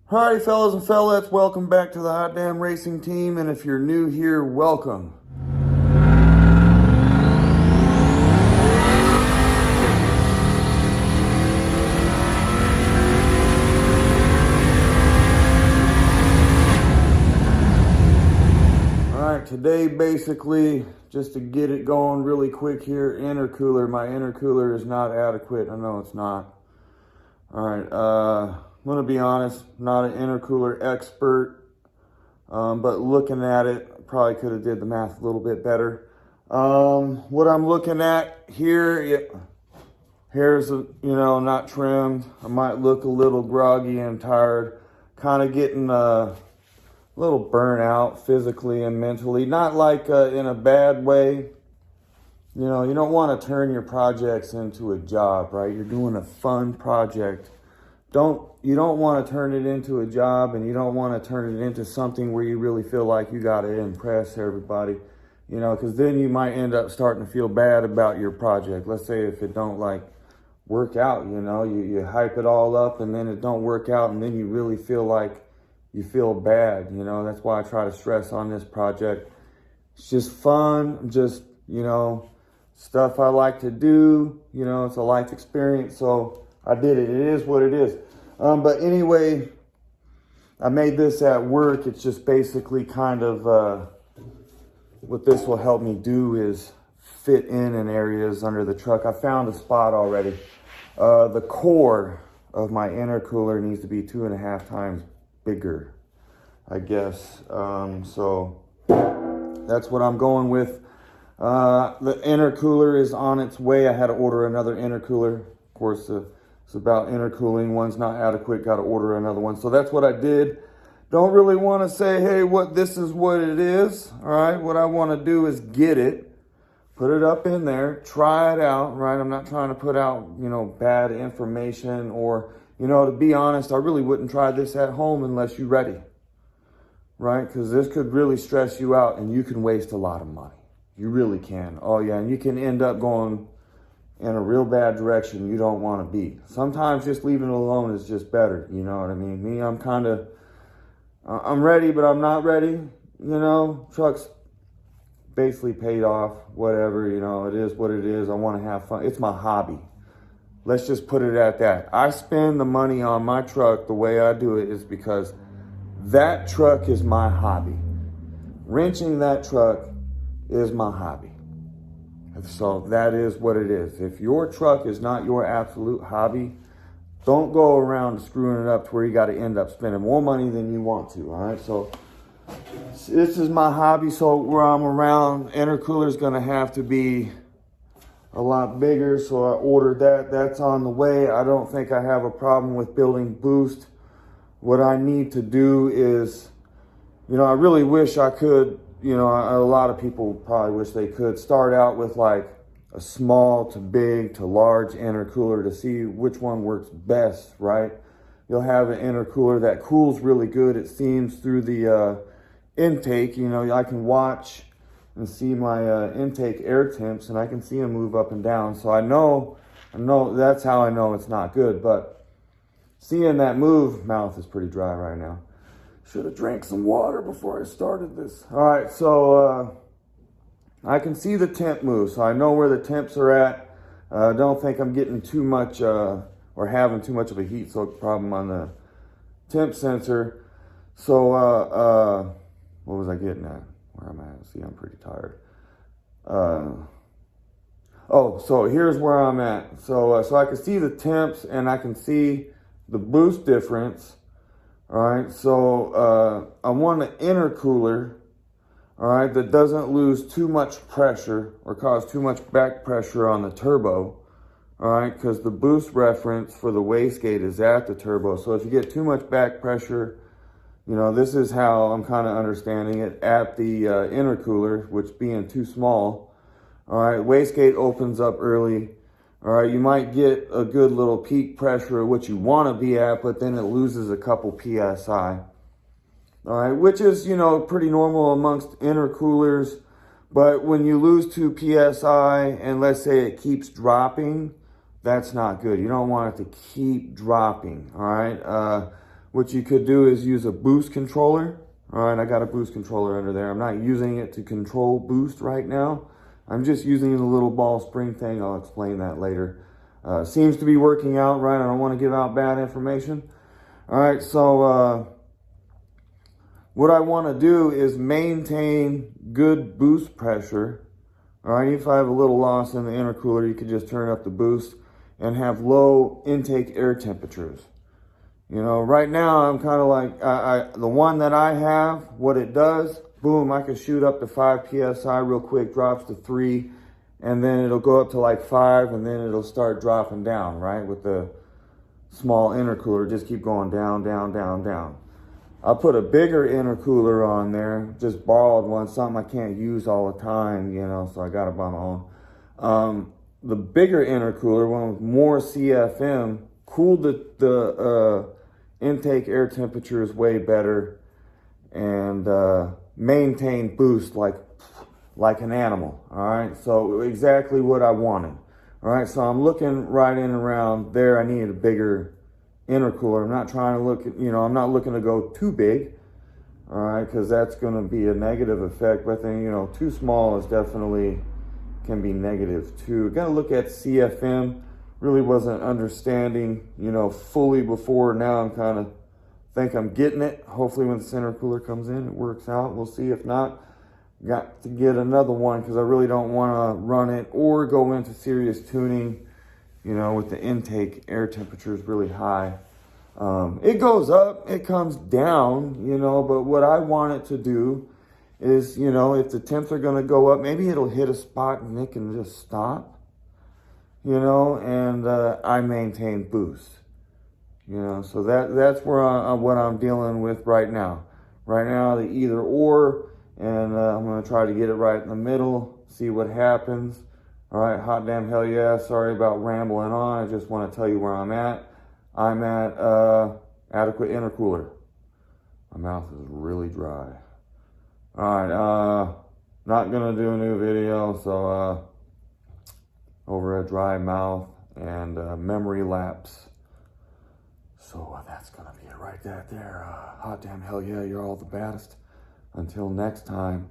Alrighty, fellas and fellas, welcome back to the Hot Damn Racing Team, and if you're new here, welcome. Alright, today basically, just to get it going really quick here, intercooler. My intercooler is not adequate. I know it's not. Alright, I'm going to be honest, not an intercooler expert, but looking at it, probably could have did the math a little bit better. What I'm looking at here, hair's, not trimmed. I might look a little groggy and tired, kind of getting a little burnt out physically and mentally, not like in a bad way. You don't want to turn your projects into a job, right? You're doing a fun project. You don't want to turn it into a job, and you don't want to turn it into something where you really feel like you got to impress everybody, because then you might end up starting to feel bad about your project. Let's say if it don't work out, you hype it all up and then it don't work out, and then you really feel like you feel bad. That's why I try to stress on this project. It's just fun, just, stuff I like to do. It's a life experience, so I did it. It is what it is. But anyway, I made this at work. It's just basically kind of what this will help me do is fit in areas under the truck. I found a spot already. The core of my intercooler needs to be 2.5 times bigger, I guess. So that's what I'm going with. The intercooler is on its way. I had to order another intercooler. Of course, it's about intercooling. One's not adequate, got to order another one. So that's what I did. Don't really want to say, hey, this is what it is. All right, what I want to do is get it, put it up in there, try it out, right? I'm not trying to put out, bad information or, to be honest, I really wouldn't try this at home unless you're ready, right? Because this could really stress you out and you can waste a lot of money. You really can. Oh, yeah, and you can end up going in a real bad direction you don't want to be. Sometimes just leaving it alone is just better, you know what I mean? Me, I'm ready, but I'm not ready, Truck's basically paid off, whatever, it is what it is. I want to have fun. It's my hobby. Let's just put it at that. I spend the money on my truck the way I do it is because that truck is my hobby. Wrenching that truck is my hobby. So that is what it is. If your truck is not your absolute hobby, don't go around screwing it up to where you got to end up spending more money than you want to, all right? So this is my hobby, so where I'm around, intercooler is going to have to be a lot bigger, so I ordered that. That's on the way. I don't think I have a problem with building boost. What I need to do is, I really wish I could, a lot of people probably wish they could start out with like a small to big to large intercooler to see which one works best, right? You'll have an intercooler that cools really good. It seems through the intake, I can watch and see my intake air temps, and I can see them move up and down. So I know that's how I know it's not good. But seeing that move, mouth is pretty dry right now. Should have drank some water before I started this. All right, so I can see the temp move, so I know where the temps are at. I don't think I'm getting too much or having too much of a heat soak problem on the temp sensor. So what was I getting at? Where am I at? See, I'm pretty tired. So here's where I'm at. So I can see the temps and I can see the boost difference. All right, so I want an intercooler, all right, that doesn't lose too much pressure or cause too much back pressure on the turbo, all right, because the boost reference for the wastegate is at the turbo. So if you get too much back pressure, this is how I'm kind of understanding it at the intercooler, which being too small, all right, wastegate opens up early. All right, you might get a good little peak pressure of what you want to be at, but then it loses a couple PSI. All right, which is, pretty normal amongst intercoolers. But when you lose 2 PSI and let's say it keeps dropping, that's not good. You don't want it to keep dropping, all right? what you could do is use a boost controller. All right, I got a boost controller under there. I'm not using it to control boost right now. I'm just using the little ball spring thing. I'll explain that later. Seems to be working out, right? I don't want to give out bad information. All right, so what I want to do is maintain good boost pressure. All right, if I have a little loss in the intercooler, you could just turn up the boost and have low intake air temperatures. You know, right now I'm kind of like, the one that I have, what it does, boom, I can shoot up to 5 PSI real quick, drops to 3, and then it'll go up to like 5, and then it'll start dropping down, right? With the small intercooler, just keep going down, down, down, down. I'll put a bigger intercooler on there, just borrowed one, something I can't use all the time, you know, so I got it by my own. The bigger intercooler, one with more CFM, cooled the intake air temperature is way better, and maintain boost like an animal. All right, so exactly what I wanted. All right, so I'm looking right in around there. I needed a bigger intercooler. I'm not trying to look at, you know, I'm not looking to go too big, all right, because that's going to be a negative effect. But then, you know, too small is definitely can be negative too. Got to look at CFM. Really wasn't understanding, you know, fully before. Now I'm kind of think I'm getting it. Hopefully when the center cooler comes in, it works out. We'll see. If not, got to get another one because I really don't want to run it or go into serious tuning, you know, with the intake air temperatures really high. It goes up, it comes down, you know, but what I want it to do is, you know, if the temps are going to go up, maybe it'll hit a spot and it can just stop. You know, and I maintain boost. You know, so that's where what I'm dealing with right now. Right now, the either or, and I'm gonna try to get it right in the middle, see what happens. All right, hot damn hell yeah! Sorry about rambling on. I just want to tell you where I'm at. I'm at adequate intercooler. My mouth is really dry. All right, not gonna do a new video, so. Over a dry mouth and memory lapse. So that's gonna be it right there. Hot damn hell yeah, you're all the baddest. Until next time.